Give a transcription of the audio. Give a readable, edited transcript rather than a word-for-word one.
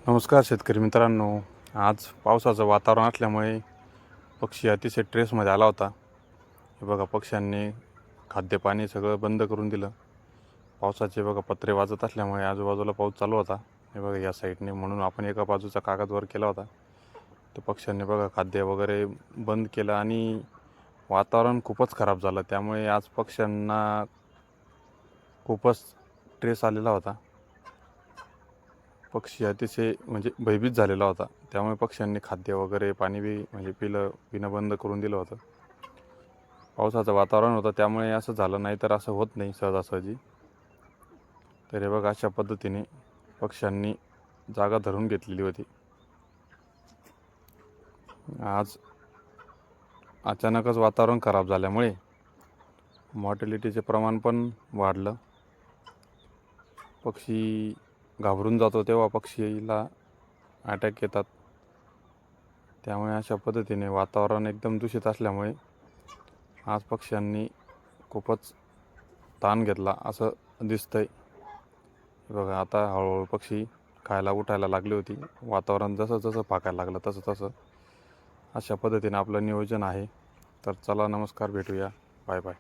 नमस्कार शेतकरी मित्रांनो. आज पावसाचं वातावरण असल्यामुळे पक्षी अतिशय ट्रेसमध्ये आला होता. हे बघा, पक्ष्यांनी खाद्यपाणी सगळं बंद करून दिलं. पावसाचे बघा पत्रे वाजत असल्यामुळे आजूबाजूला पाऊस चालू होता. हे बघा या साईडने, म्हणून आपण एका बाजूचा कागद वर केला होता. तर पक्ष्यांनी बघा खाद्य वगैरे बंद केलं आणि वातावरण खूपच खराब झालं. त्यामुळे आज पक्ष्यांना खूपच ट्रेस आलेला होता. पक्षी अतिशय म्हणजे भयभीत झालेला होता. त्यामुळे पक्ष्यांनी खाद्य वगैरे पाणी पिणं बंद करून दिलं होतं. पावसाचं वातावरण होतं त्यामुळे असं झालं, नाही तर असं होत नाही सहजासहजी. तर हे बघा, अशा पद्धतीने पक्ष्यांनी जागा धरून घेतलेली होती. आज अचानकच वातावरण खराब झाल्यामुळे मॉर्टॅलिटीचे प्रमाण पण वाढलं. पक्षी घाबरून जातो तेव्हा पक्षीला अटॅक येतात. त्यामुळे अशा पद्धतीने वातावरण एकदम दूषित असल्यामुळे आज पक्ष्यांनी खूपच ताण घेतला असं दिसतंय. बघा, आता हळूहळू पक्षी खायला उठायला लागली होती. वातावरण जसं जसं फाकायला लागलं तसं तसं अशा पद्धतीने आपलं नियोजन आहे. तर चला, नमस्कार, भेटूया, बाय बाय.